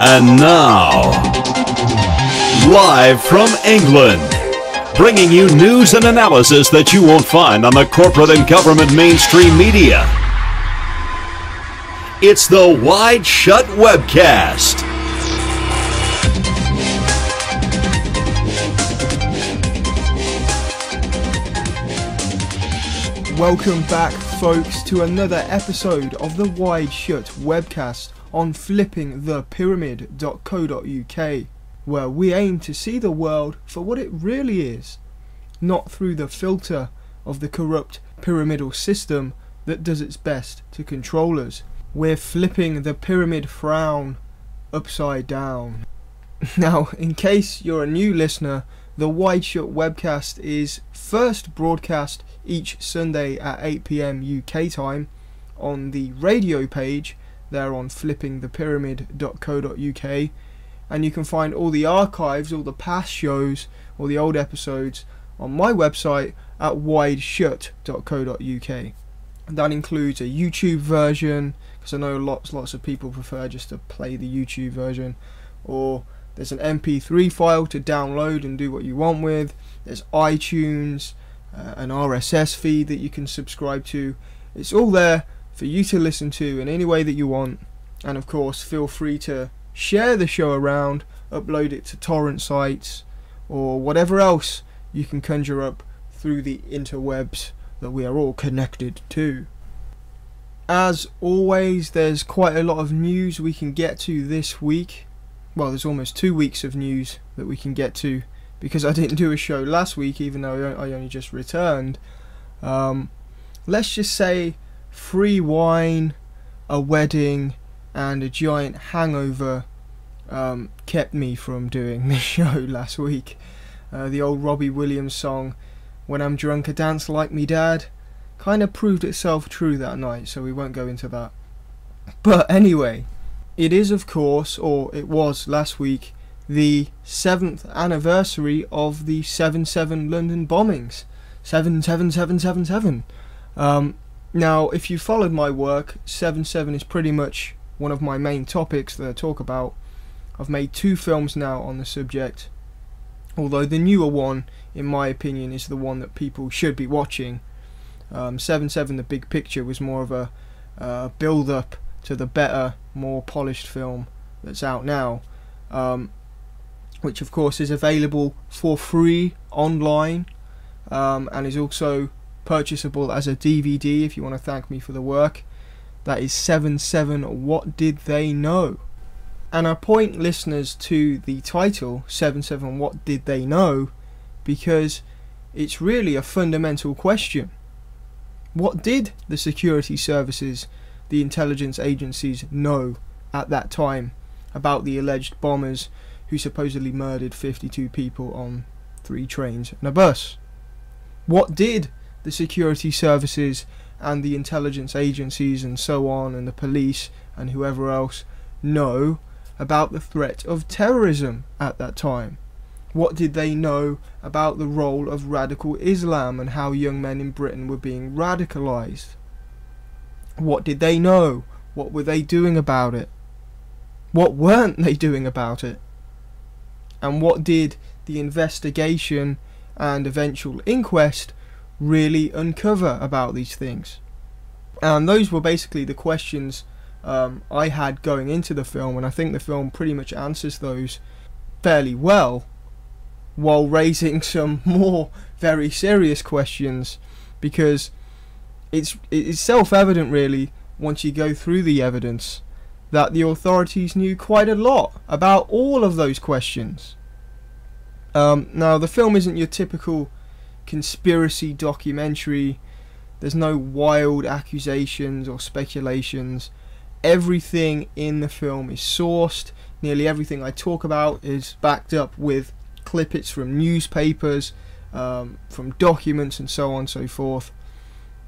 And now, live from England, bringing you news and analysis that you won't find on the corporate and government mainstream media. It's the WideShut Webcast. Welcome back, folks, to another episode of the WideShut Webcast on flippingthepyramid.co.uk, where we aim to see the world for what it really is, not through the filter of the corrupt pyramidal system that does its best to control us. We're flipping the pyramid frown upside down. Now, in case you're a new listener, the WideShut Webcast is first broadcast each Sunday at 8 PM UK time on the radio page there on flippingthepyramid.co.uk, and you can find all the archives, all the past shows, all the old episodes on my website at wideshut.co.uk. That includes a YouTube version, because I know lots of people prefer just to play the YouTube version, or there's an MP3 file to download and do what you want with. There's iTunes, an RSS feed that you can subscribe to. It's all there for you to listen to in any way that you want. And of course, feel free to share the show around, upload it to torrent sites, or whatever else you can conjure up through the interwebs that we are all connected to. As always, there's quite a lot of news we can get to this week. Well, there's almost 2 weeks of news that we can get to, because I didn't do a show last week, even though I only just returned. Let's just say free wine, a wedding, and a giant hangover kept me from doing this show last week. The old Robbie Williams song, "When I'm Drunk I Dance Like Me Dad," kind of proved itself true that night, so we won't go into that. But anyway, it is, of course, or it was last week, the 7th anniversary of the 7/7 London bombings. 77777. Now, if you followed my work, 7/7 is pretty much one of my main topics that I talk about. I've made 2 films now on the subject, although the newer one, in my opinion, is the one that people should be watching. 7/7, The Big Picture, was more of a build-up to the better, more polished film that's out now, which of course is available for free online, and is also purchasable as a DVD if you want to thank me for the work. That is 7/7 What Did They Know? And I point listeners to the title 7/7 What Did They Know because it's really a fundamental question. What did the security services, the intelligence agencies, know at that time about the alleged bombers who supposedly murdered 52 people on 3 trains and a bus? What did the security services and the intelligence agencies and so on, and the police and whoever else, know about the threat of terrorism at that time? What did they know about the role of radical Islam and how young men in Britain were being radicalized? What did they know? What were they doing about it? What weren't they doing about it? And what did the investigation and eventual inquest really uncover about these things? And those were basically the questions I had going into the film, and I think the film pretty much answers those fairly well, while raising some more very serious questions, because it's self-evident really, once you go through the evidence, that the authorities knew quite a lot about all of those questions. Now, the film isn't your typical conspiracy documentary. There's no wild accusations or speculations. Everything in the film is sourced. Nearly everything I talk about is backed up with clippets from newspapers, from documents, and so on and so forth.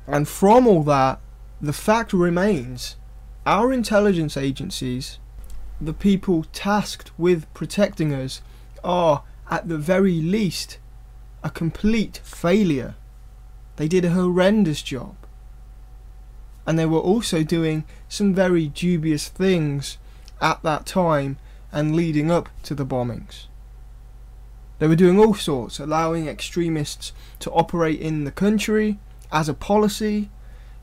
And from all that, the fact remains, our intelligence agencies, the people tasked with protecting us, are, at the very least, a complete failure. They did a horrendous job. And they were also doing some very dubious things at that time, and leading up to the bombings. They were doing all sorts, allowing extremists to operate in the country as a policy.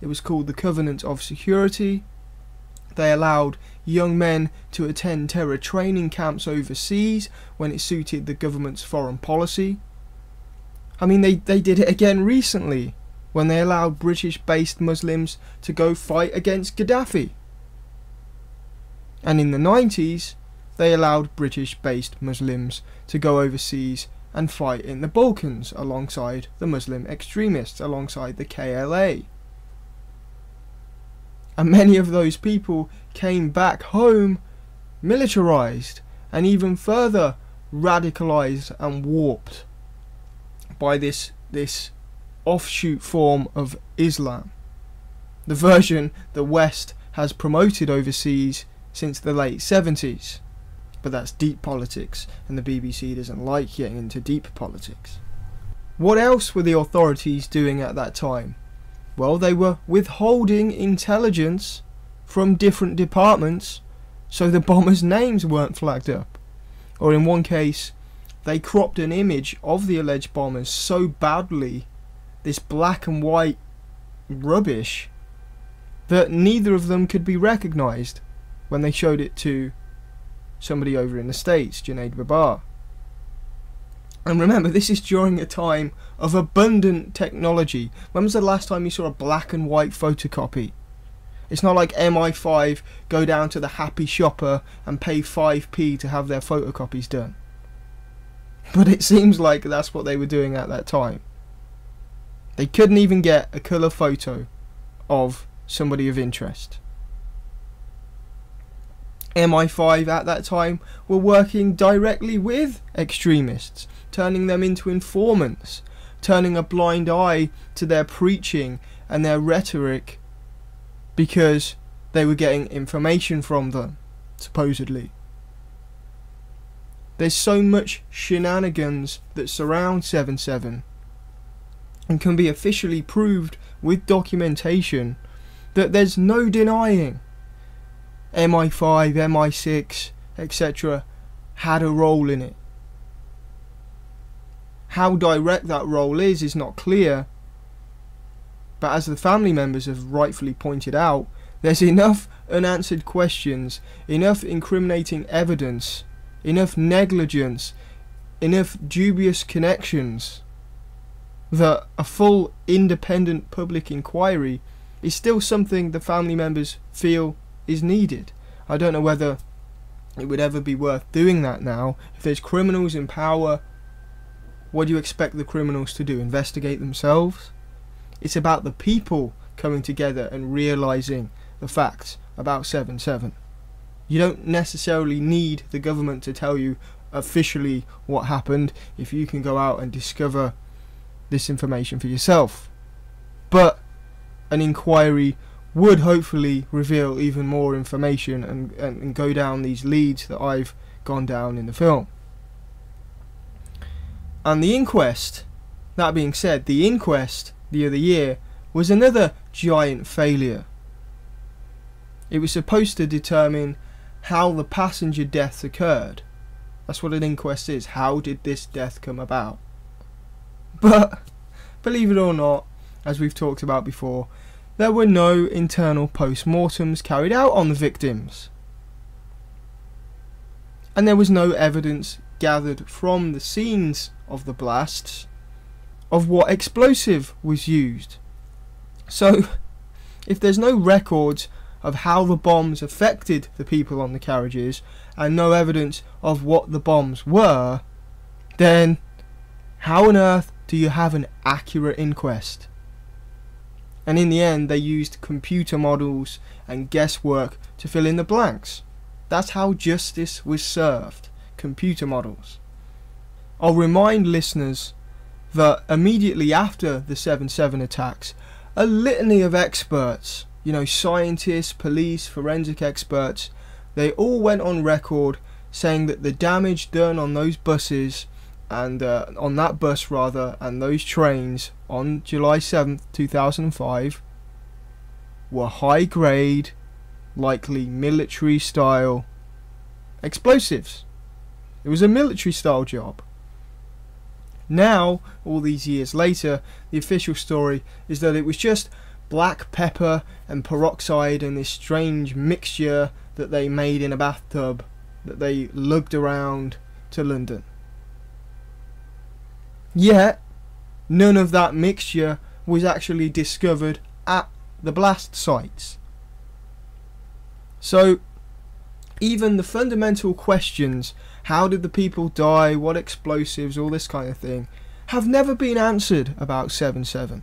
It was called the Covenant of Security. They allowed young men to attend terror training camps overseas when it suited the government's foreign policy. I mean, they did it again recently when they allowed British-based Muslims to go fight against Gaddafi. And in the 90s, they allowed British-based Muslims to go overseas and fight in the Balkans alongside the Muslim extremists, alongside the KLA. And many of those people came back home militarized and even further radicalized and warped by this offshoot form of Islam, the version the West has promoted overseas since the late 70s. But that's deep politics, and the BBC doesn't like getting into deep politics. What else were the authorities doing at that time? Well, they were withholding intelligence from different departments so the bombers' names weren't flagged up. Or in one case, they cropped an image of the alleged bombers so badly, this black and white rubbish, that neither of them could be recognised when they showed it to somebody over in the States, Junaid Babar. And remember, this is during a time of abundant technology. When was the last time you saw a black and white photocopy? It's not like MI5 go down to the happy shopper and pay 5p to have their photocopies done. But it seems like that's what they were doing at that time. They couldn't even get a colour photo of somebody of interest. MI5 at that time were working directly with extremists, turning them into informants, turning a blind eye to their preaching and their rhetoric because they were getting information from them, supposedly. There's so much shenanigans that surround 7/7 and can be officially proved with documentation that there's no denying MI5, MI6, etc. had a role in it. How direct that role is not clear, but as the family members have rightfully pointed out, there's enough unanswered questions, enough incriminating evidence, enough negligence, enough dubious connections, that a full independent public inquiry is still something the family members feel is needed. I don't know whether it would ever be worth doing that now. If there's criminals in power, what do you expect the criminals to do? Investigate themselves? It's about the people coming together and realising the facts about 7/7. You don't necessarily need the government to tell you officially what happened if you can go out and discover this information for yourself. But an inquiry would hopefully reveal even more information and go down these leads that I've gone down in the film. And the inquest, that being said, the inquest the other year was another giant failure. It was supposed to determine how the passenger deaths occurred. That's what an inquest is. How did this death come about? But believe it or not, as we've talked about before, there were no internal post-mortems carried out on the victims. And there was no evidence gathered from the scenes of the blasts of what explosive was used. So, if there's no records of how the bombs affected the people on the carriages and no evidence of what the bombs were, then how on earth do you have an accurate inquest? And in the end, they used computer models and guesswork to fill in the blanks. That's how justice was served. Computer models. I'll remind listeners that immediately after the 7/7 attacks, a litany of experts, scientists, police, forensic experts, they all went on record saying that the damage done on those buses and on that bus rather, and those trains on July 7th, 2005 were high grade, likely military style explosives. It was a military style job. Now, all these years later, the official story is that it was just black pepper and peroxide and this strange mixture that they made in a bathtub that they lugged around to London. Yet, none of that mixture was actually discovered at the blast sites. So, even the fundamental questions, how did the people die, what explosives, all this kind of thing, have never been answered about 7/7.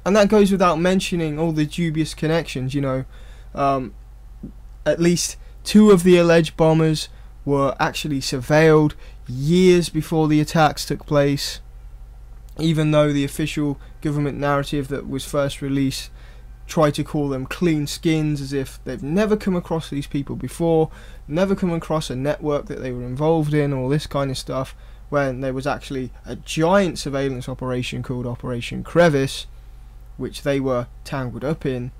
And that goes without mentioning all the dubious connections, you know. At least 2 of the alleged bombers were actually surveilled years before the attacks took place, even though the official government narrative that was first released tried to call them clean skins, as if they've never come across these people before, never come across a network that they were involved in, all this kind of stuff, when there was actually a giant surveillance operation called Operation Crevice, which they were tangled up in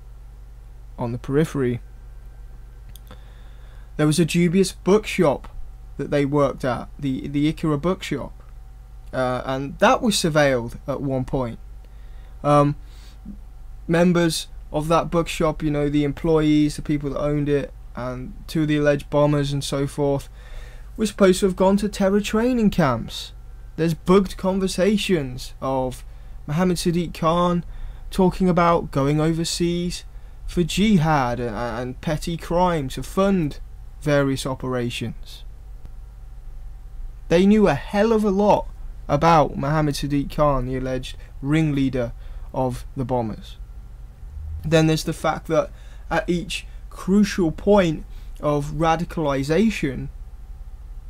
on the periphery. There was a dubious bookshop that they worked at, the Hekima bookshop, and that was surveilled at one point. Members of that bookshop, you know, the employees, the people that owned it, and 2 of the alleged bombers and so forth, were supposed to have gone to terror training camps. There's bugged conversations of Mohammed Sadiq Khan talking about going overseas for jihad and petty crime to fund various operations. They knew a hell of a lot about Mohammed Sadiq Khan, the alleged ringleader of the bombers. Then there's the fact that at each crucial point of radicalization,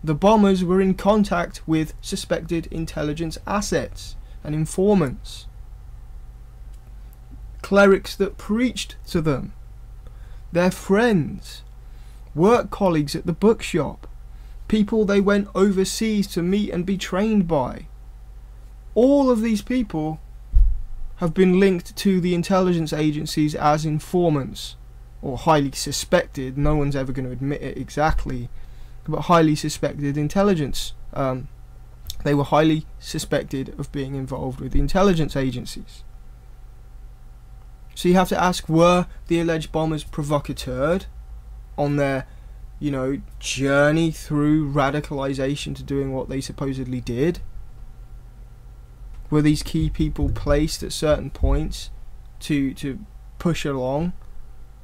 the bombers were in contact with suspected intelligence assets and informants, clerics that preached to them, their friends, work colleagues at the bookshop, people they went overseas to meet and be trained by. All of these people have been linked to the intelligence agencies as informants, or highly suspected. No one's ever going to admit it exactly, but highly suspected intelligence. They were highly suspected of being involved with the intelligence agencies. So you have to ask, were the alleged bombers provocateurs on their, you know, journey through radicalization to doing what they supposedly did? Were these key people placed at certain points to push along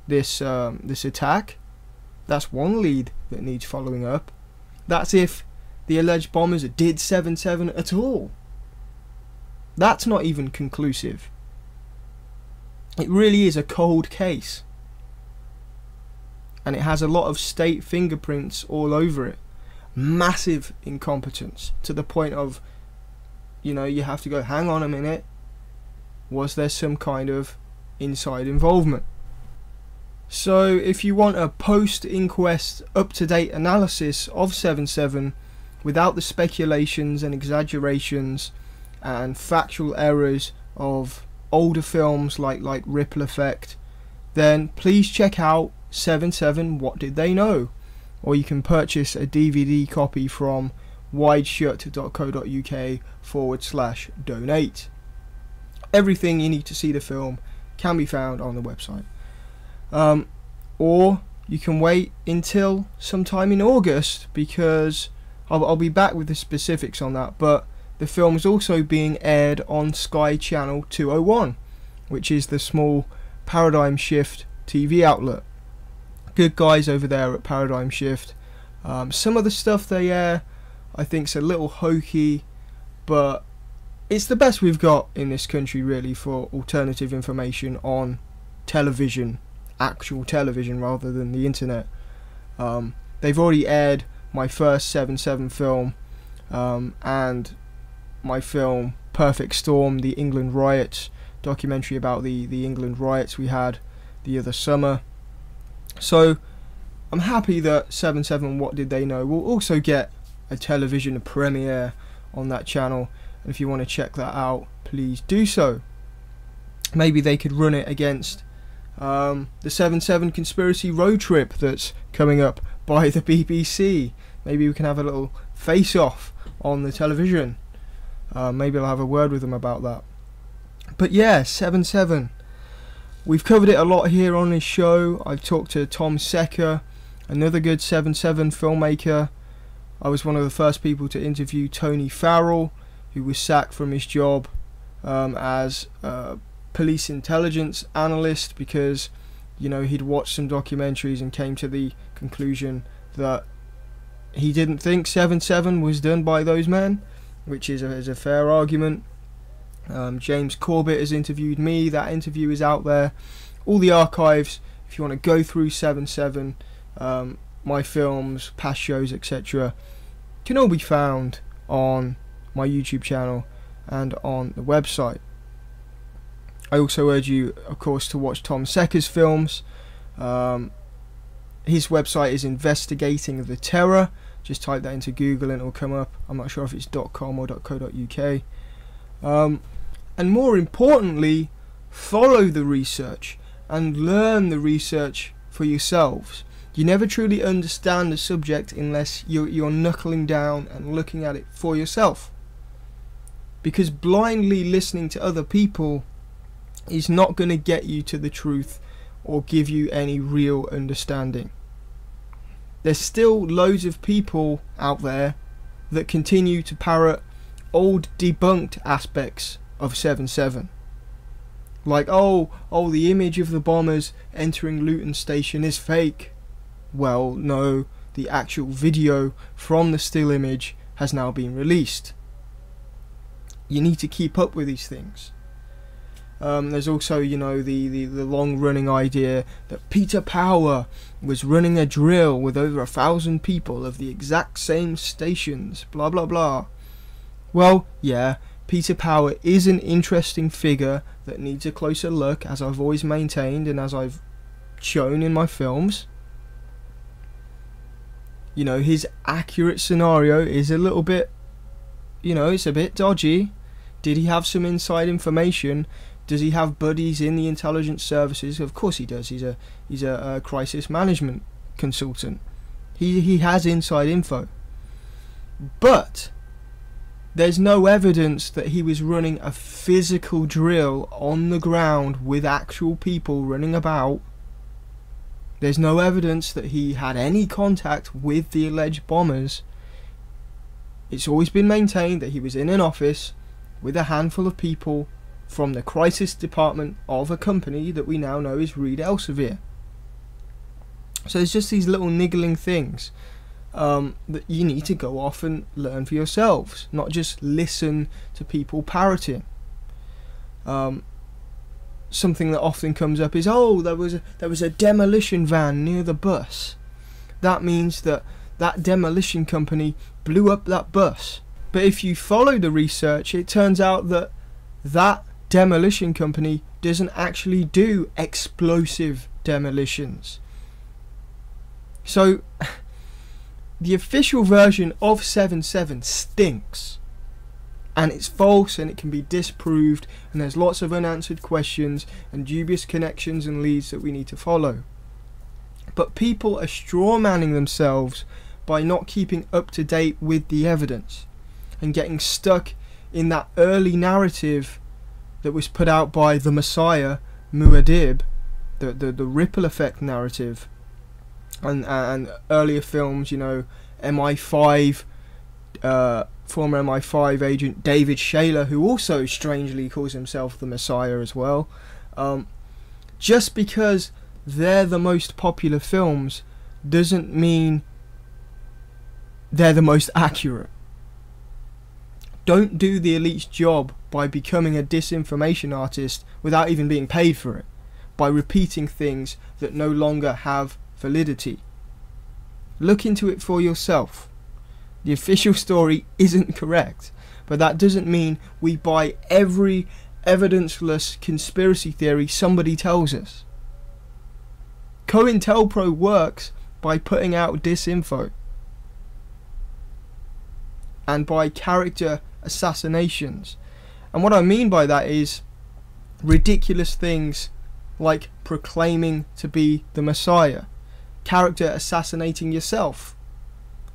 this attack? That's one lead that needs following up. That's if the alleged bombers did 7/7 at all. That's not even conclusive. It really is a cold case, and it has a lot of state fingerprints all over it. Massive incompetence, to the point of, you know, you have to go, hang on a minute, was there some kind of inside involvement? So if you want a post-inquest up-to-date analysis of 7/7 without the speculations and exaggerations and factual errors of older films like Ripple Effect, then please check out 7/7 What Did They Know? Or you can purchase a DVD copy from wideshut.co.uk/donate. Everything you need to see the film can be found on the website. Or you can wait until sometime in August, because I'll be back with the specifics on that, but the film is also being aired on Sky Channel 201, which is the small Paradigm Shift TV outlet. Good guys over there at Paradigm Shift. Some of the stuff they air I think is a little hokey, but it's the best we've got in this country really for alternative information on television, actual television rather than the internet. They've already aired my first 7/7 film, and my film Perfect Storm, the England riots, documentary about the England riots we had the other summer. So I'm happy that 7/7 What Did They Know will also get a television premiere on that channel, and if you want to check that out, please do so. Maybe they could run it against The 7/7 conspiracy road trip that's coming up by the BBC. Maybe we can have a little face-off on the television. Maybe I'll have a word with them about that. But yeah, 7/7. We've covered it a lot here on this show. I've talked to Tom Secker, another good 7/7 filmmaker. I was one of the first people to interview Tony Farrell, who was sacked from his job as a police intelligence analyst because, you know, he'd watched some documentaries and came to the conclusion that he didn't think 7/7 was done by those men, which is a fair argument. James Corbett has interviewed me. That interview is out there. All the archives, if you want to go through 7/7, my films, past shows, etc., can all be found on my YouTube channel and on the website. I also urge you, of course, to watch Tom Secker's films. His website is Investigating the Terror. Just type that into Google and it will come up. I'm not sure if it's .com or .co.uk. And more importantly, follow the research and learn the research for yourselves. You never truly understand the subject unless you're knuckling down and looking at it for yourself. Because blindly listening to other people is not going to get you to the truth or give you any real understanding. There's still loads of people out there that continue to parrot old debunked aspects of 7/7. Like, oh, the image of the bombers entering Luton Station is fake. Well, no, the actual video from the still image has now been released. You need to keep up with these things. There's also, you know, the long-running idea that Peter Power was running a drill with over 1,000 people of the exact same stations, blah blah blah. Well, yeah, Peter Power is an interesting figure that needs a closer look, as I've always maintained and as I've shown in my films. You know, his accurate scenario is a little bit, you know, it's a bit dodgy. Did he have some inside information? Does he have buddies in the intelligence services? Of course he does. He's a crisis management consultant. He has inside info. But there's no evidence that he was running a physical drill on the ground with actual people running about. There's no evidence that he had any contact with the alleged bombers. It's always been maintained that he was in an office with a handful of people from the crisis department of a company that we now know is Reed Elsevier. So it's just these little niggling things that you need to go off and learn for yourselves, not just listen to people parroting. Something that often comes up is, oh, there was a demolition van near the bus. That means that demolition company blew up that bus. But if you follow the research, it turns out that demolition company doesn't actually do explosive demolitions. So the official version of 7/7 stinks, and it's false, and it can be disproved, and there's lots of unanswered questions and dubious connections and leads that we need to follow. But people are strawmanning themselves by not keeping up to date with the evidence and getting stuck in that early narrative that was put out by the Messiah, Muad'Dib, the ripple effect narrative, and earlier films, you know, MI5, former MI5 agent David Shayler, who also strangely calls himself the Messiah as well. Just because they're the most popular films doesn't mean they're the most accurate. Don't do the elite's job by becoming a disinformation artist without even being paid for it, by repeating things that no longer have validity. Look into it for yourself. The official story isn't correct, but that doesn't mean we buy every evidenceless conspiracy theory somebody tells us. COINTELPRO works by putting out disinfo and by character assassinations. And what I mean by that is ridiculous things like proclaiming to be the Messiah, character assassinating yourself.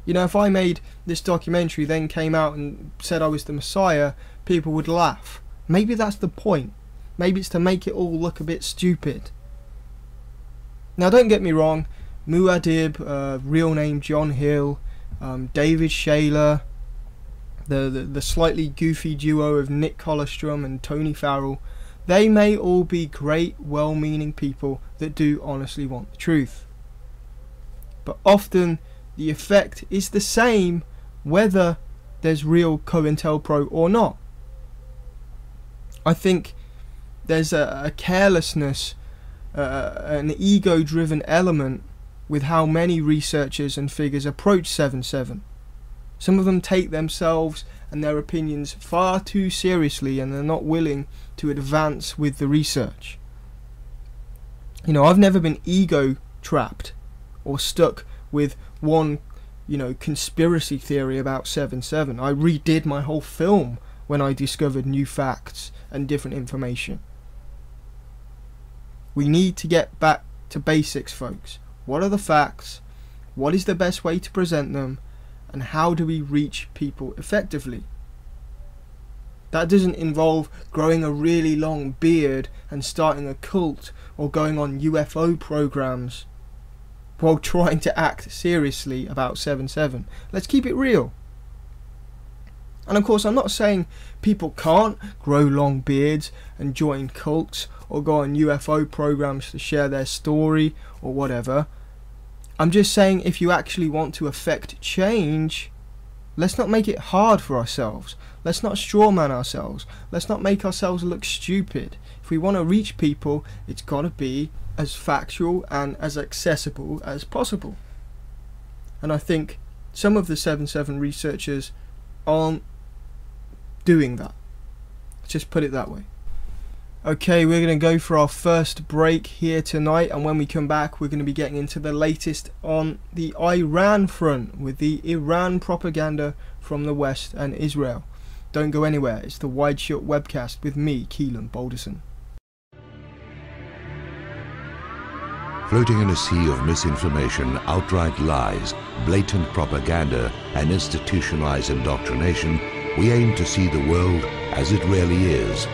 You know, if I made this documentary, then came out and said I was the Messiah, people would laugh. Maybe that's the point. Maybe it's to make it all look a bit stupid. Now, don't get me wrong, Muad'Dib, real name John Hill, David Shayler, the slightly goofy duo of Nick Colostrum and Tony Farrell, they may all be great, well-meaning people that do honestly want the truth. But often the effect is the same whether there's real COINTELPRO or not. I think there's a carelessness, an ego-driven element with how many researchers and figures approach 7/7. Some of them take themselves and their opinions far too seriously, and they're not willing to advance with the research. You know, I've never been ego trapped or stuck with one, conspiracy theory about 7/7. I redid my whole film when I discovered new facts and different information. We need to get back to basics, folks. What are the facts? What is the best way to present them? And how do we reach people effectively? That doesn't involve growing a really long beard and starting a cult or going on UFO programs while trying to act seriously about 7/7. Let's keep it real. And of course, I'm not saying people can't grow long beards and join cults or go on UFO programs to share their story or whatever. I'm just saying, if you actually want to affect change, let's not make it hard for ourselves. Let's not strawman ourselves. Let's not make ourselves look stupid. If we want to reach people, it's got to be as factual and as accessible as possible. And I think some of the 7/7 researchers aren't doing that. Let's just put it that way. Okay, we're going to go for our first break here tonight, and when we come back we're going to be getting into the latest on the Iran front with the Iran propaganda from the West and Israel. Don't go anywhere, it's the WideShut Webcast with me, Keelan, Balderson. Floating in a sea of misinformation, outright lies, blatant propaganda, and institutionalized indoctrination, we aim to see the world as it really is.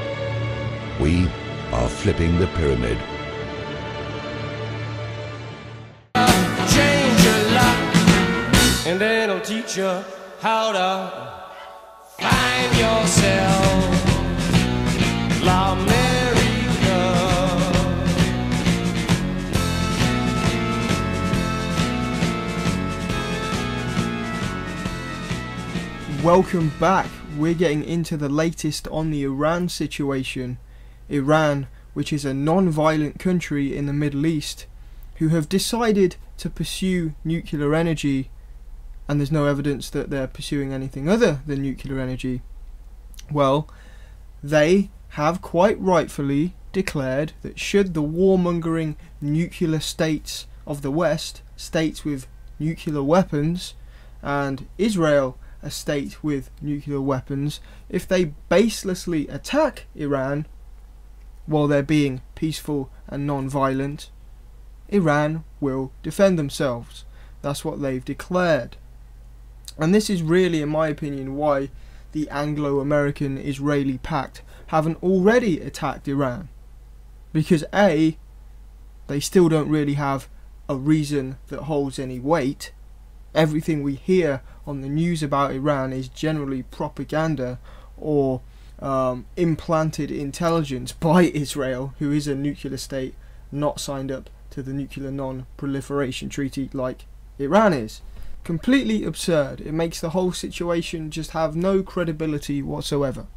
We are flipping the pyramid. Change your luck, and then I'll teach you how to find yourself. La America. Welcome back. We're getting into the latest on the Iran situation. Iran, which is a non-violent country in the Middle East, who have decided to pursue nuclear energy, and there's no evidence that they're pursuing anything other than nuclear energy. Well, they have quite rightfully declared that should the warmongering nuclear states of the West, states with nuclear weapons, and Israel, a state with nuclear weapons, if they baselessly attack Iran while they're being peaceful and non-violent, Iran will defend themselves. That's what they've declared. And this is really, in my opinion, why the Anglo-American-Israeli pact haven't already attacked Iran. Because A, they still don't really have a reason that holds any weight. Everything we hear on the news about Iran is generally propaganda or implanted intelligence by Israel, who is a nuclear state not signed up to the Nuclear Non-Proliferation Treaty like Iran is. Completely absurd. It makes the whole situation just have no credibility whatsoever.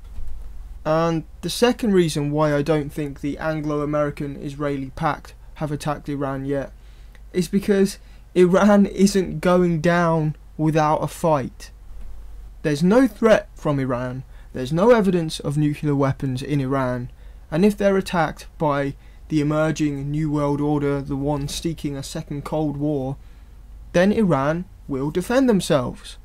And the second reason why I don't think the Anglo-American-Israeli pact have attacked Iran yet is because Iran isn't going down without a fight. There's no threat from Iran. There's no evidence of nuclear weapons in Iran, and if they're attacked by the emerging New World Order, the one seeking a second Cold War, then Iran will defend themselves.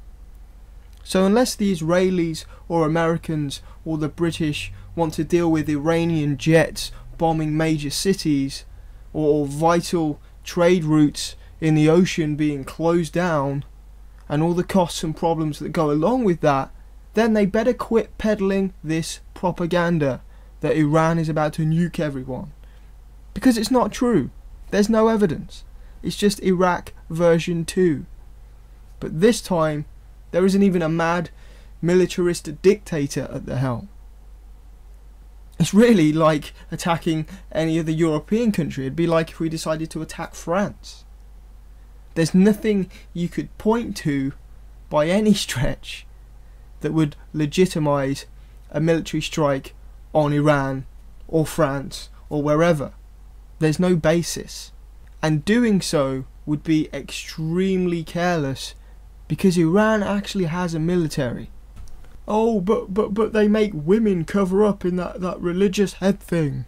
So unless the Israelis or Americans or the British want to deal with Iranian jets bombing major cities or vital trade routes in the ocean being closed down and all the costs and problems that go along with that, then they better quit peddling this propaganda that Iran is about to nuke everyone. Because it's not true. There's no evidence. It's just Iraq version 2. But this time, there isn't even a mad militarist dictator at the helm. It's really like attacking any other European country. It'd be like if we decided to attack France. There's nothing you could point to by any stretch that would legitimize a military strike on Iran or France or wherever. There's no basis. And doing so would be extremely careless because Iran actually has a military. Oh, but they make women cover up in that religious head thing.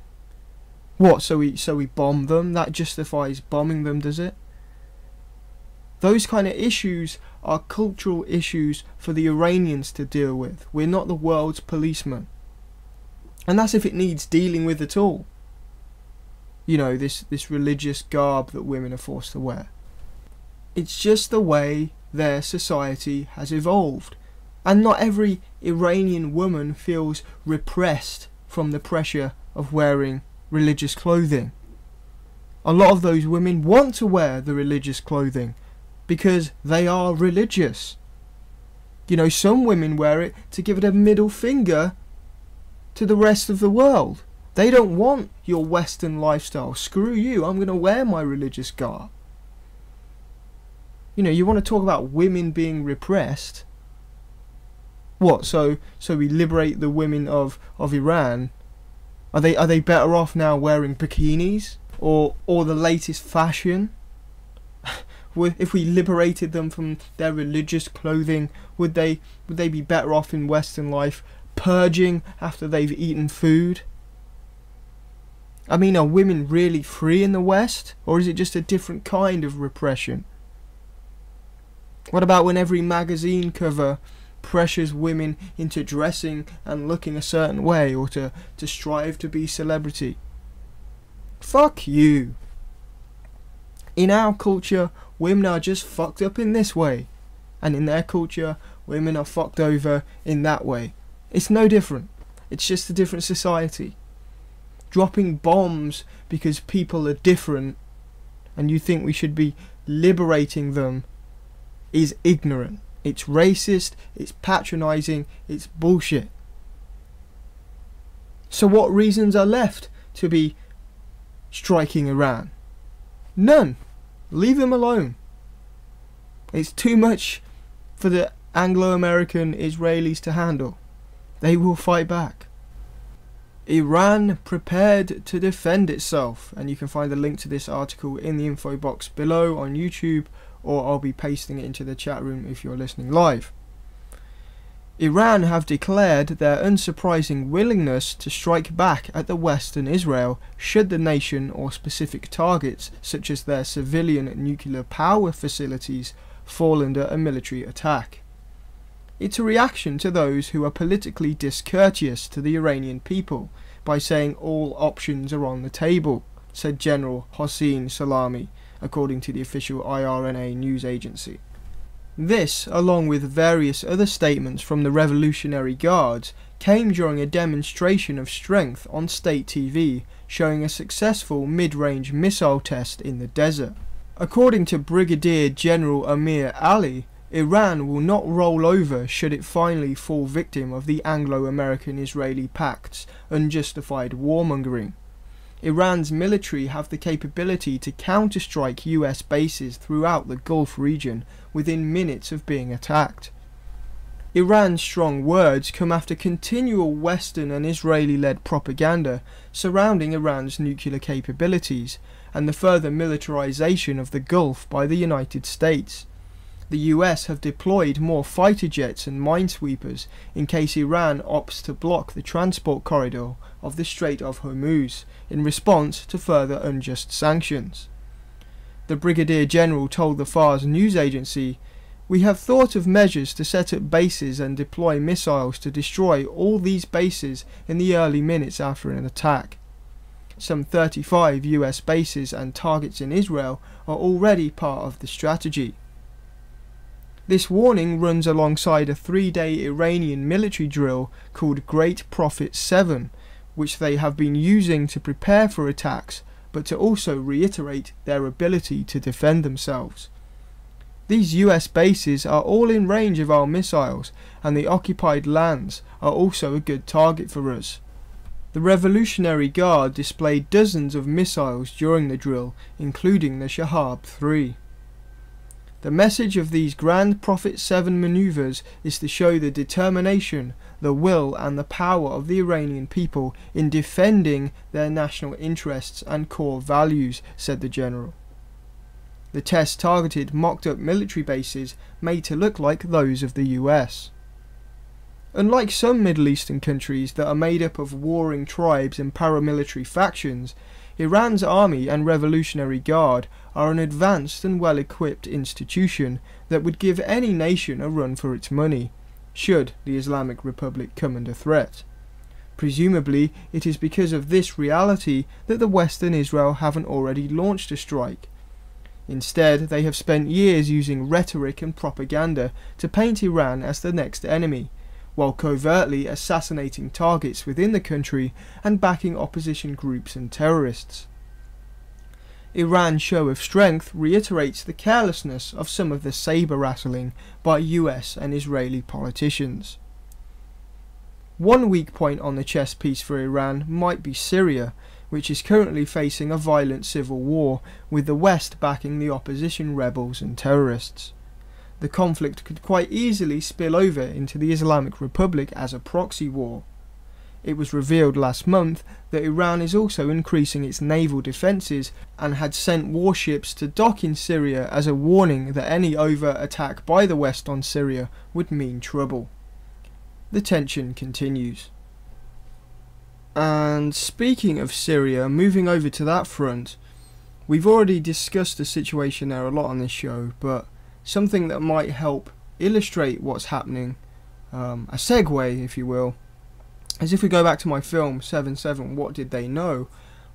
What, so we bomb them? That justifies bombing them, does it? Those kind of issues are cultural issues for the Iranians to deal with. We're not the world's policemen. And that's if it needs dealing with at all. You know, this religious garb that women are forced to wear. It's just the way their society has evolved. And not every Iranian woman feels repressed from the pressure of wearing religious clothing. A lot of those women want to wear the religious clothing because they are religious. You know, some women wear it to give it a middle finger to the rest of the world. They don't want your Western lifestyle. Screw you, I'm going to wear my religious garb. You know, you want to talk about women being repressed. What, so we liberate the women of Iran? Are they better off now wearing bikinis or the latest fashion? If we liberated them from their religious clothing, would they be better off in Western life purging after they've eaten food? I mean, are women really free in the West, or is it just a different kind of repression? What about when every magazine cover pressures women into dressing and looking a certain way, or to strive to be celebrity? Fuck you. In our culture, women are just fucked up in this way, and in their culture, women are fucked over in that way. It's no different. It's just a different society. Dropping bombs because people are different and you think we should be liberating them is ignorant. It's racist, it's patronising, it's bullshit. So what reasons are left to be striking Iran? None. Leave them alone. It's too much for the Anglo-American Israelis to handle. They will fight back. Iran prepared to defend itself, and you can find the link to this article in the info box below on YouTube, or I'll be pasting it into the chat room if you're listening live. Iran have declared their unsurprising willingness to strike back at the West and Israel should the nation or specific targets, such as their civilian nuclear power facilities, fall under a military attack. It's a reaction to those who are politically discourteous to the Iranian people by saying all options are on the table, said General Hossein Salami, according to the official IRNA news agency. This, along with various other statements from the Revolutionary Guards, came during a demonstration of strength on state TV, showing a successful mid-range missile test in the desert. According to Brigadier General Amir Ali, Iran will not roll over should it finally fall victim of the Anglo-American-Israeli Pact's unjustified warmongering. Iran's military have the capability to counterstrike US bases throughout the Gulf region within minutes of being attacked. Iran's strong words come after continual Western and Israeli-led propaganda surrounding Iran's nuclear capabilities and the further militarization of the Gulf by the United States. The US have deployed more fighter jets and minesweepers in case Iran opts to block the transport corridor of the Strait of Hormuz in response to further unjust sanctions. The Brigadier General told the Fars news agency, "We have thought of measures to set up bases and deploy missiles to destroy all these bases in the early minutes after an attack. Some 35 US bases and targets in Israel are already part of the strategy. This warning runs alongside a 3-day Iranian military drill called Great Prophet 7, which they have been using to prepare for attacks, but to also reiterate their ability to defend themselves. These US bases are all in range of our missiles, and the occupied lands are also a good target for us. The Revolutionary Guard displayed dozens of missiles during the drill, including the Shahab 3. The message of these Grand Prophet 7 maneuvers is to show the determination, the will and the power of the Iranian people in defending their national interests and core values, said the general. The test targeted mocked-up military bases made to look like those of the US. Unlike some Middle Eastern countries that are made up of warring tribes and paramilitary factions, Iran's army and Revolutionary Guard are an advanced and well-equipped institution that would give any nation a run for its money, should the Islamic Republic come under threat. Presumably, it is because of this reality that the Western Israel haven't already launched a strike. Instead, they have spent years using rhetoric and propaganda to paint Iran as the next enemy, while covertly assassinating targets within the country and backing opposition groups and terrorists. Iran's show of strength reiterates the carelessness of some of the saber-rattling by US and Israeli politicians. One weak point on the chess piece for Iran might be Syria, which is currently facing a violent civil war, with the West backing the opposition rebels and terrorists. The conflict could quite easily spill over into the Islamic Republic as a proxy war. It was revealed last month that Iran is also increasing its naval defences and had sent warships to dock in Syria as a warning that any overt attack by the West on Syria would mean trouble. The tension continues. And speaking of Syria, moving over to that front, we've already discussed the situation there a lot on this show, but something that might help illustrate what's happening, a segue if you will, is if we go back to my film 7/7 What Did They Know,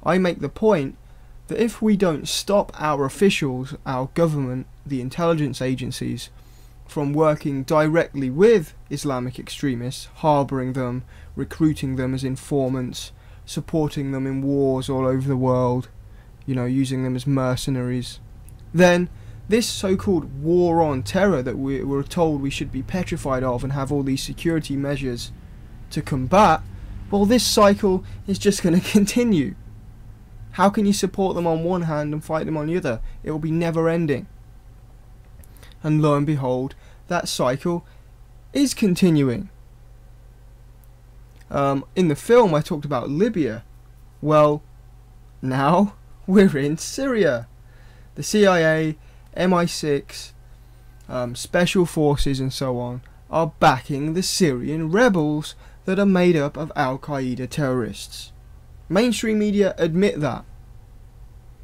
I make the point that if we don't stop our officials, our government, the intelligence agencies, from working directly with Islamic extremists, harbouring them, recruiting them as informants, supporting them in wars all over the world, using them as mercenaries, then this so-called war on terror that we're told we should be petrified of and have all these security measures to combat, well, this cycle is just going to continue. How can you support them on one hand and fight them on the other? It will be never ending. And lo and behold, that cycle is continuing. In the film I talked about Libya. Well, now we're in Syria. The CIA, MI6, special forces and so on are backing the Syrian rebels that are made up of Al-Qaeda terrorists. Mainstream media admit that,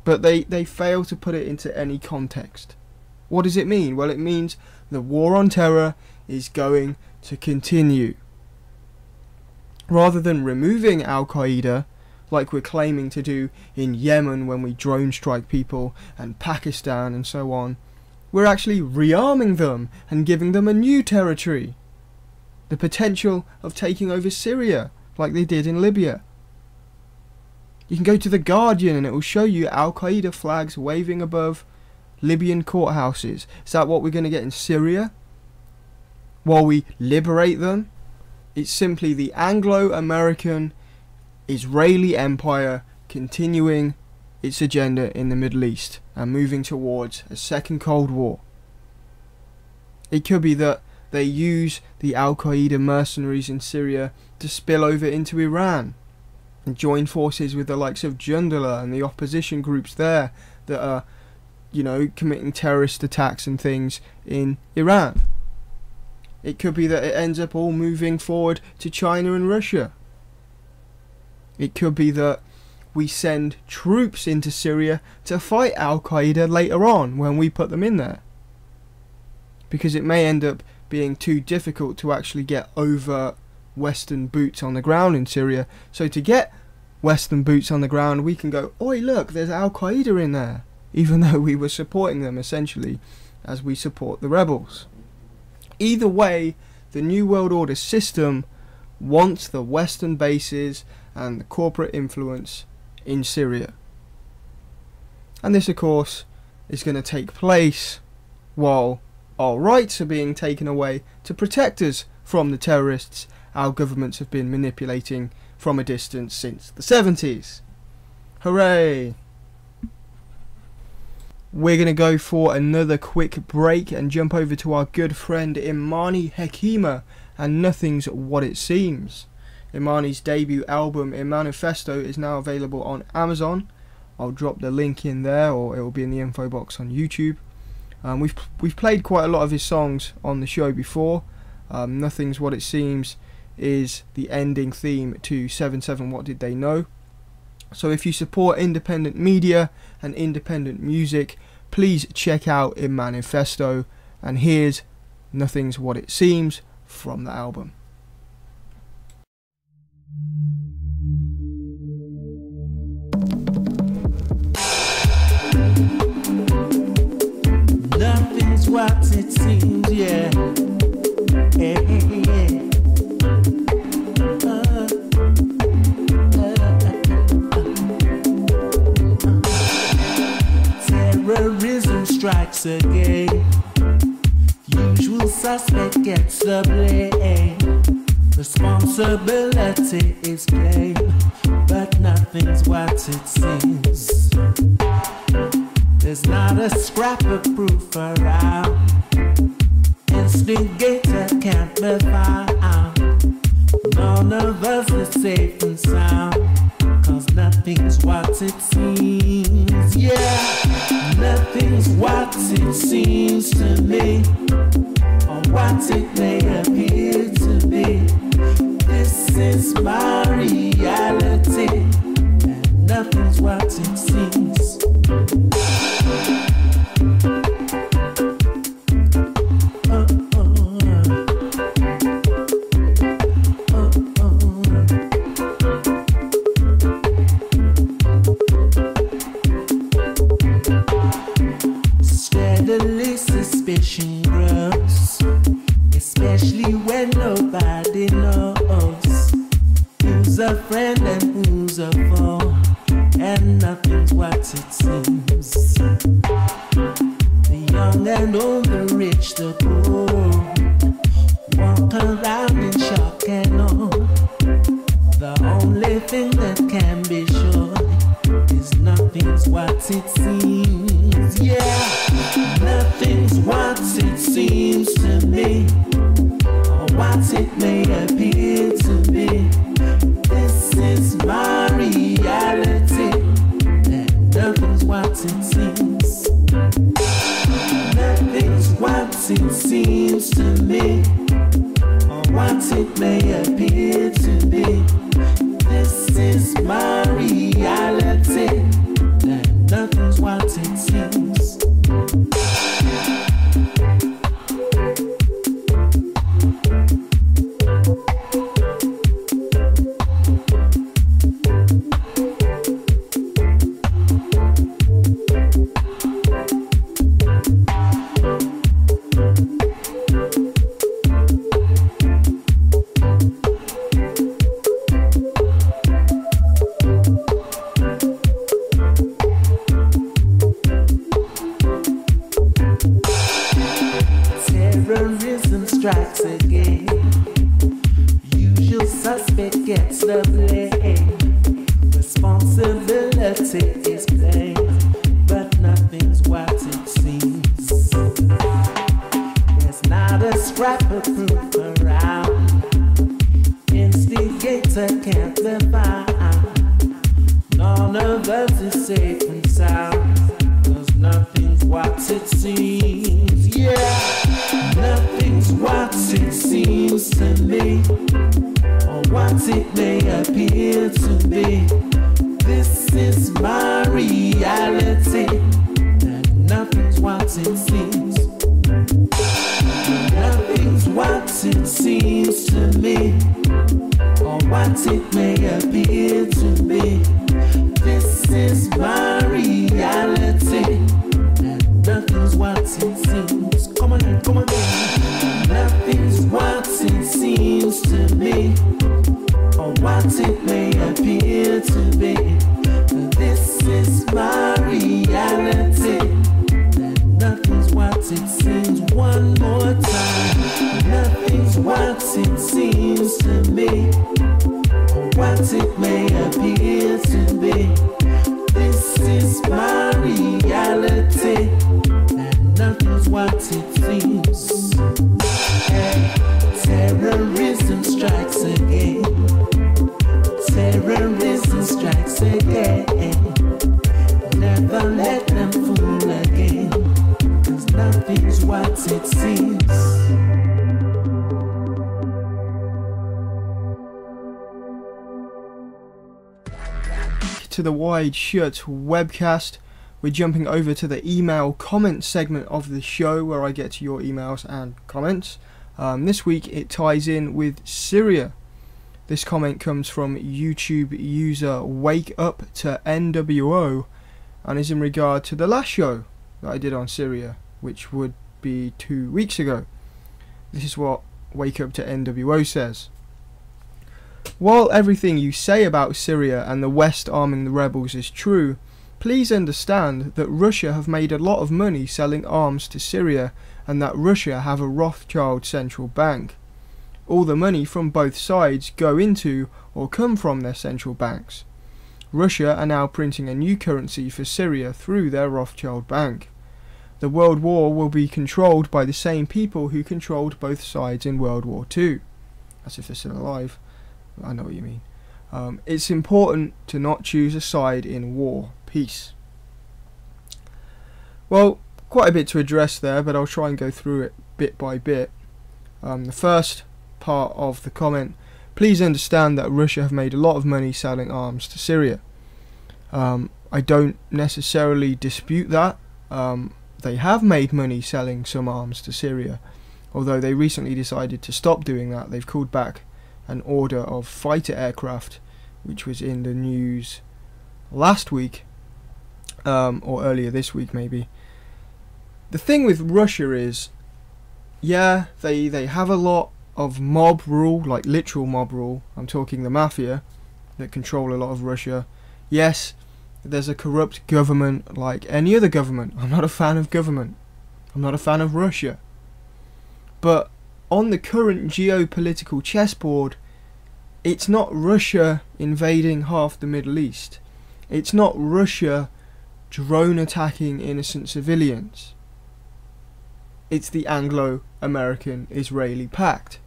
but they fail to put it into any context. What does it mean? Well, it means the war on terror is going to continue. Rather than removing Al-Qaeda, like we're claiming to do in Yemen when we drone strike people, and Pakistan and so on, we're actually rearming them and giving them a new territory. The potential of taking over Syria, like they did in Libya. You can go to The Guardian and it will show you Al-Qaeda flags waving above Libyan courthouses. Is that what we're going to get in Syria? While we liberate them? It's simply the Anglo-American Israeli empire continuing its agenda in the Middle East and moving towards a second Cold War. It could be that they use the Al-Qaeda mercenaries in Syria to spill over into Iran and join forces with the likes of Jundullah and the opposition groups there that are, committing terrorist attacks and things in Iran. It could be that it ends up all moving forward to China and Russia. It could be that we send troops into Syria to fight Al-Qaeda later on when we put them in there. Because it may end up being too difficult to actually get overt Western boots on the ground in Syria. So to get Western boots on the ground, we can go, oi look, there's Al Qaeda in there, even though we were supporting them essentially as we support the rebels. Either way, the New World Order system wants the Western bases and the corporate influence in Syria. And this, of course, is going to take place while our rights are being taken away to protect us from the terrorists our governments have been manipulating from a distance since the 70s. Hooray! We're going to go for another quick break and jump over to our good friend Imani, Hekima, and Nothing's What It Seems. Imani's debut album Imanifesto is now available on Amazon. I'll drop the link in there, or it will be in the info box on YouTube. We've played quite a lot of his songs on the show before. Nothing's What It Seems is the ending theme to 7/7 What Did They Know? So if you support independent media and independent music, please check out Imanifesto, and here's Nothing's What It Seems from the album. Nothing's what it seems, yeah. Hey, yeah. Terrorism strikes again. Usual suspect gets the blame. Responsibility is plain, but nothing's what it seems. There's not a scrap of proof around. Instigator can't be found. None of us is safe and sound, 'cause nothing's what it seems. Yeah, nothing's what it seems to me, or what it may appear to be. This is my reality, and nothing's what it seems. Steadily suspicion grows, especially when nobody knows who's a friend and who's a foe, and nothing's what it seems. The young and old, the rich, the poor, walk around in shock and awe. The only thing that can be sure is nothing's what it seems. Yeah, nothing's what it seems to me, or what it may appear to be. This is my reality, and nothing's what it seems. Nothing's what it seems to me, or what it may appear to be. This is my reality, and nothing's what it seems. Terrorism strikes again. Usual suspect gets the blame. Responsibility is plain, but nothing's what it seems. There's not a scrap of proof around. Instigator can't be found. None of us is safe and sound, 'cause nothing's what it seems. Yeah, nothing's what it seems to me, or what it may appear to be. This is my reality, and nothing's what it seems. Nothing's what it seems to me, or what what it may appear to be. This is my reality, and nothing's what it seems. Come on in, come on in. Nothing's what it seems to be, or what it may appear to be. This is my reality, and nothing's what it seems. One more time. Nothing's what it seems to me, or what it may appear to be. This is my reality, and nothing's what it seems. And terrorism strikes again. Terrorism strikes again. Never let them fool again, 'cause nothing's what it seems. To the WideShut webcast. We're jumping over to the email comment segment of the show, where I get to your emails and comments. This week it ties in with Syria. This comment comes from YouTube user Wake Up to NWO and is in regard to the last show that I did on Syria, which would be 2 weeks ago. This is what Wake Up to NWO says. While everything you say about Syria and the West arming the rebels is true, please understand that Russia have made a lot of money selling arms to Syria, and that Russia have a Rothschild central bank. All the money from both sides go into or come from their central banks. Russia are now printing a new currency for Syria through their Rothschild bank. The world war will be controlled by the same people who controlled both sides in World War II. As if they're still alive. I know what you mean. It's important to not choose a side in war. Peace. Well, quite a bit to address there, but I'll try and go through it bit by bit. The first part of the comment: please understand that Russia have made a lot of money selling arms to Syria. I don't necessarily dispute that. They have made money selling some arms to Syria, although they recently decided to stop doing that. They've called back an order of fighter aircraft, which was in the news last week, or earlier this week maybe. The thing with Russia is, yeah, they have a lot of mob rule, like literal mob rule. I'm talking the mafia that control a lot of Russia. Yes, there's a corrupt government like any other government. I'm not a fan of government. I'm not a fan of Russia. But on the current geopolitical chessboard, it's not Russia invading half the Middle East. It's not Russia drone attacking innocent civilians. It's the Anglo-American-Israeli pact.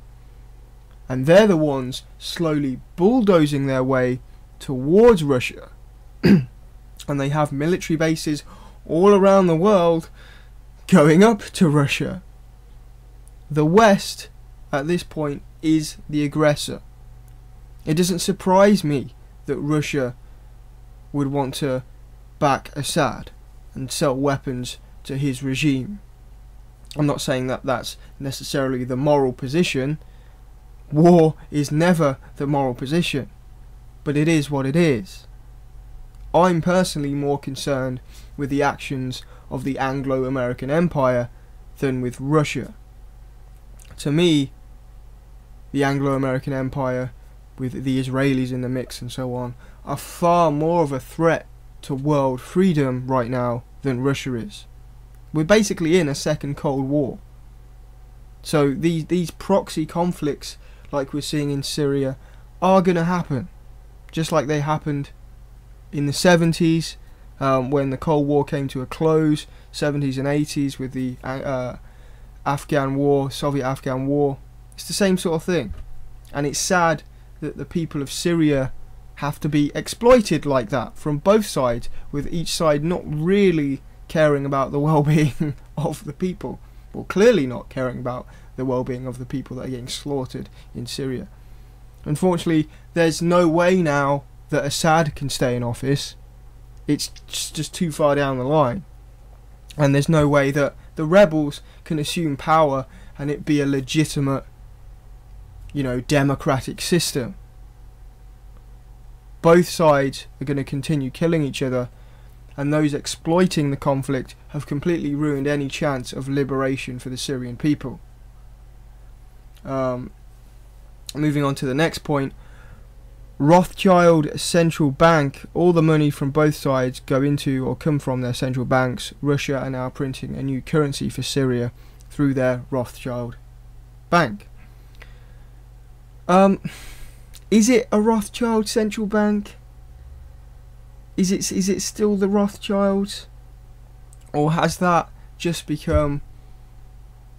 And they're the ones slowly bulldozing their way towards Russia. And they have military bases all around the world going up to Russia. The West, at this point, is the aggressor. It doesn't surprise me that Russia would want to back Assad and sell weapons to his regime. I'm not saying that that's necessarily the moral position. War is never the moral position, but it is what it is. I'm personally more concerned with the actions of the Anglo-American Empire than with Russia. To me, the Anglo-American Empire, with the Israelis in the mix and so on, are far more of a threat to world freedom right now than Russia is. We're basically in a second Cold War. So these proxy conflicts, like we're seeing in Syria, are going to happen. Just like they happened in the 70s, when the Cold War came to a close, 70s and 80s with the Afghan War, Soviet-Afghan War. It's the same sort of thing. And it's sad that the people of Syria have to be exploited like that from both sides, with each side not really caring about the well-being of the people. Well, clearly not caring about the well-being of the people that are getting slaughtered in Syria. Unfortunately, there's no way now that Assad can stay in office. It's just too far down the line. And there's no way that the rebels can assume power and it be a legitimate, democratic system. both sides are going to continue killing each other, and those exploiting the conflict have completely ruined any chance of liberation for the Syrian people. Moving on to the next point, Rothschild Central Bank, all the money from both sides go into or come from their central banks. Russia are now printing a new currency for Syria through their Rothschild Bank. Is it a Rothschild central bank? Is it still the Rothschilds? Or has that just become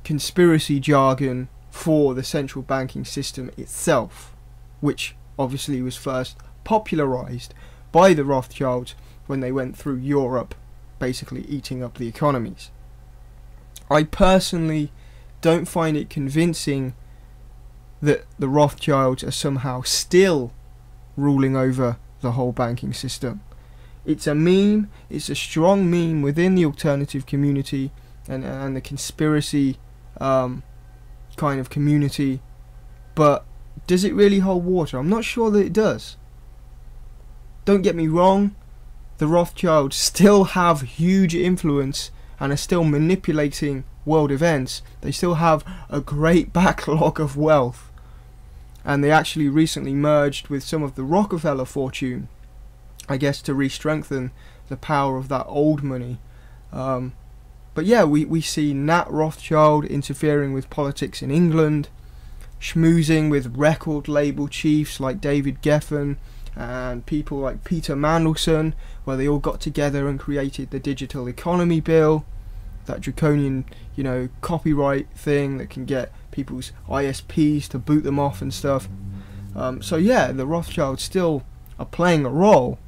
conspiracy jargon for the central banking system itself, which obviously was first popularised by the Rothschilds when they went through Europe, basically eating up the economies? I personally don't find it convincing that the Rothschilds are somehow still ruling over the whole banking system. It's a meme, it's a strong meme within the alternative community and the conspiracy kind of community, but does it really hold water? I'm not sure that it does. Don't get me wrong, the Rothschilds still have huge influence and are still manipulating world events. They still have a great backlog of wealth, and they actually recently merged with some of the Rockefeller fortune, I guess, to re-strengthen the power of that old money. But yeah, we see Nat Rothschild interfering with politics in England, schmoozing with record label chiefs like David Geffen and people like Peter Mandelson, where they all got together and created the Digital Economy Bill, that draconian, copyright thing that can get people's ISPs to boot them off and stuff. So yeah, the Rothschilds still are playing a role,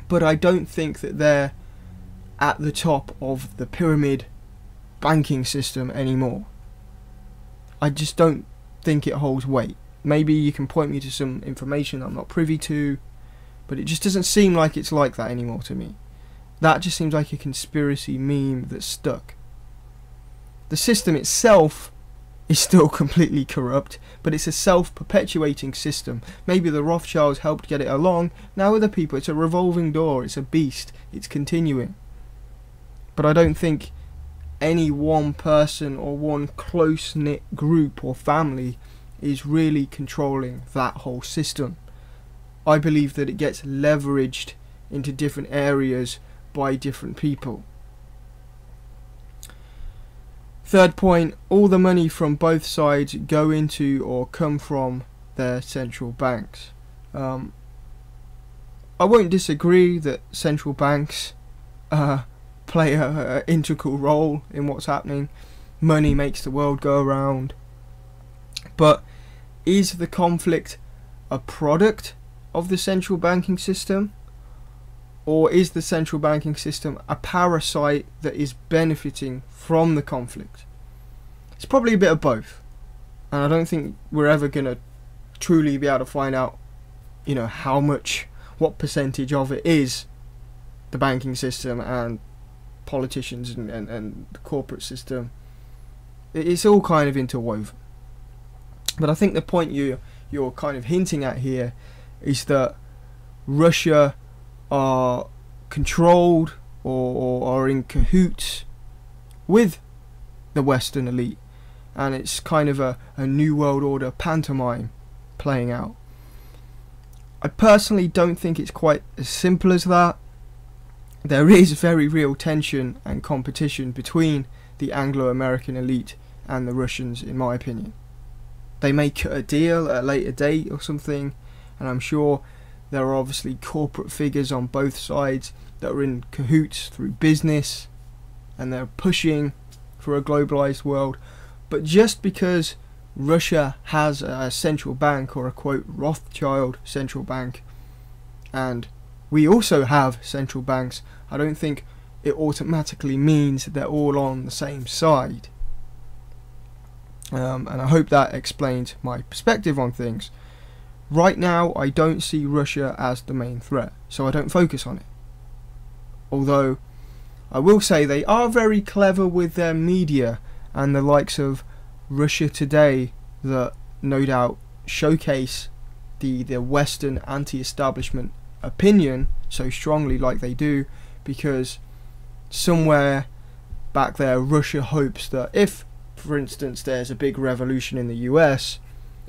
but I don't think that they're at the top of the pyramid banking system anymore. I just don't think it holds weight. Maybe you can point me to some information I'm not privy to, but it just doesn't seem like it's like that anymore to me. That just seems like a conspiracy meme that's stuck. The system itself is still completely corrupt, but it's a self-perpetuating system. Maybe the Rothschilds helped get it along, now other people, it's a revolving door, it's a beast, it's continuing. But I don't think any one person or one close-knit group or family is really controlling that whole system. I believe that it gets leveraged into different areas by different people. Third point, all the money from both sides go into or come from their central banks. I won't disagree that central banks play an integral role in what's happening. Money makes the world go around. But is the conflict a product of the central banking system? Or is the central banking system a parasite that is benefiting from the conflict? It's probably a bit of both. And I don't think we're ever going to truly be able to find out, how much, what percentage of it is the banking system and politicians and the corporate system. It's all kind of interwoven. But I think the point you're kind of hinting at here is that Russia are controlled or are in cahoots with the Western elite, and it's kind of a New World Order pantomime playing out. I personally don't think it's quite as simple as that. There is very real tension and competition between the Anglo-American elite and the Russians, in my opinion. They may cut a deal at a later date or something, and I'm sure there are obviously corporate figures on both sides that are in cahoots through business, and they're pushing for a globalized world. But just because Russia has a central bank, or a quote Rothschild central bank, and we also have central banks, I don't think it automatically means they're all on the same side. And I hope that explains my perspective on things. Right now, I don't see Russia as the main threat, so I don't focus on it. Although, I will say they are very clever with their media, and the likes of Russia Today that no doubt showcase the Western anti-establishment opinion so strongly like they do, because somewhere back there Russia hopes that if, for instance, there's a big revolution in the US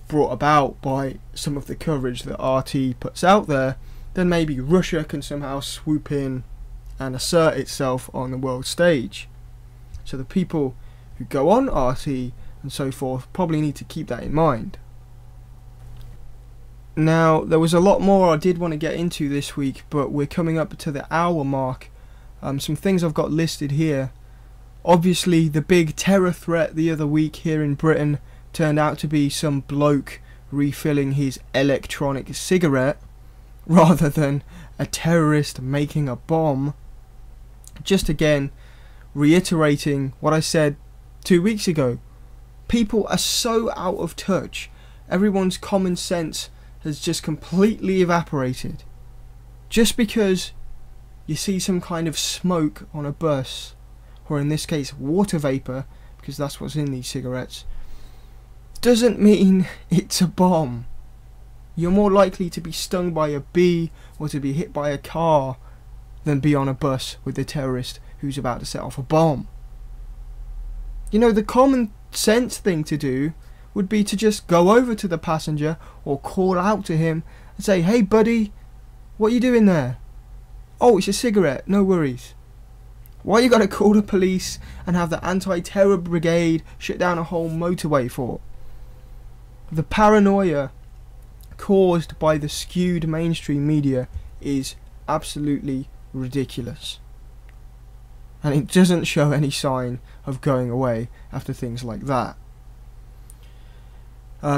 brought about by some of the coverage that RT puts out there, then maybe Russia can somehow swoop in and assert itself on the world stage. So the people who go on RT and so forth probably need to keep that in mind. Now, there was a lot more I did want to get into this week, but we're coming up to the hour mark. Some things I've got listed here. Obviously, the big terror threat the other week here in Britain turned out to be some bloke refilling his electronic cigarette rather than a terrorist making a bomb. Just again, reiterating what I said 2 weeks ago. People are so out of touch. Everyone's common sense has just completely evaporated. Just because you see some kind of smoke on a bus, or in this case water vapour, because that's what's in these cigarettes, doesn't mean it's a bomb. You're more likely to be stung by a bee or to be hit by a car than be on a bus with a terrorist who's about to set off a bomb. You know, the common sense thing to do would be to just go over to the passenger or call out to him and say, "Hey buddy, what are you doing there?" "Oh, it's a cigarette, no worries." Why you gotta call the police and have the anti-terror brigade shut down a whole motorway for? The paranoia caused by the skewed mainstream media is absolutely ridiculous. And it doesn't show any sign of going away after things like that.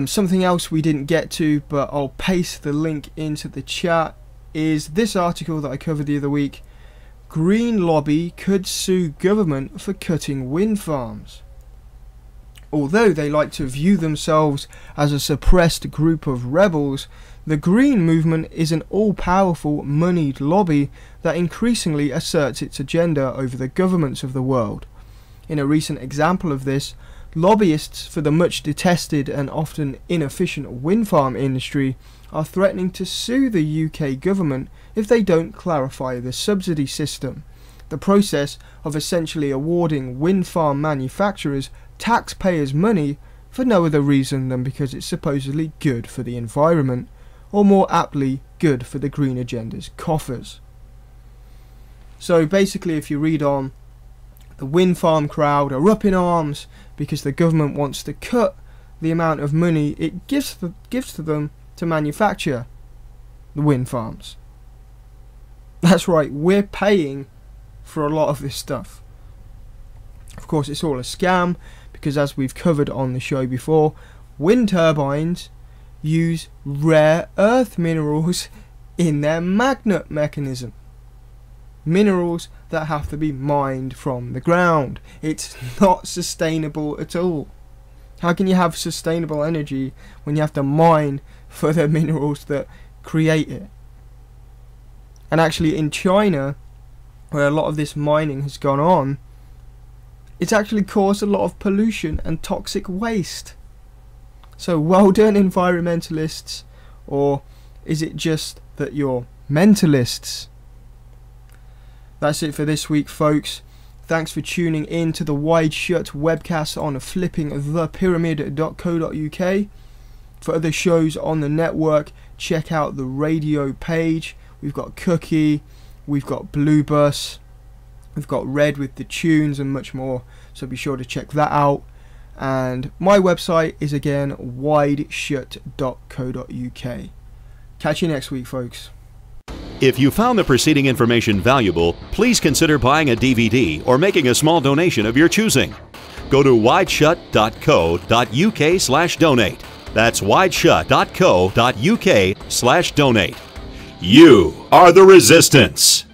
Something else we didn't get to, but I'll paste the link into the chat, is this article that I covered the other week. Green lobby could sue government for cutting wind farms. Although they like to view themselves as a suppressed group of rebels, the Green movement is an all-powerful, moneyed lobby that increasingly asserts its agenda over the governments of the world. In a recent example of this, lobbyists for the much detested and often inefficient wind farm industry are threatening to sue the UK government if they don't clarify the subsidy system, the process of essentially awarding wind farm manufacturers taxpayers' money for no other reason than because it's supposedly good for the environment, or more aptly, good for the green agenda's coffers. So basically, if you read on, the wind farm crowd are up in arms because the government wants to cut the amount of money it gives to them to manufacture the wind farms. That's right, we're paying for a lot of this stuff. Of course, it's all a scam, because as we've covered on the show before, wind turbines use rare earth minerals in their magnet mechanism. Minerals that have to be mined from the ground. It's not sustainable at all. How can you have sustainable energy when you have to mine for the minerals that create it? And actually in China, where a lot of this mining has gone on, it's actually caused a lot of pollution and toxic waste. So well done, environmentalists. Or is it just that you're mentalists? That's it for this week, folks. Thanks for tuning in to the WideShut webcast on flippingthepyramid.co.uk. For other shows on the network, check out the radio page. We've got Cookie, we've got Blue Bus, we've got Red with the tunes and much more. So be sure to check that out. And my website is again wideshut.co.uk. Catch you next week, folks. If you found the preceding information valuable, please consider buying a DVD or making a small donation of your choosing. Go to wideshut.co.uk/donate. That's wideshut.co.uk/donate. You are the resistance.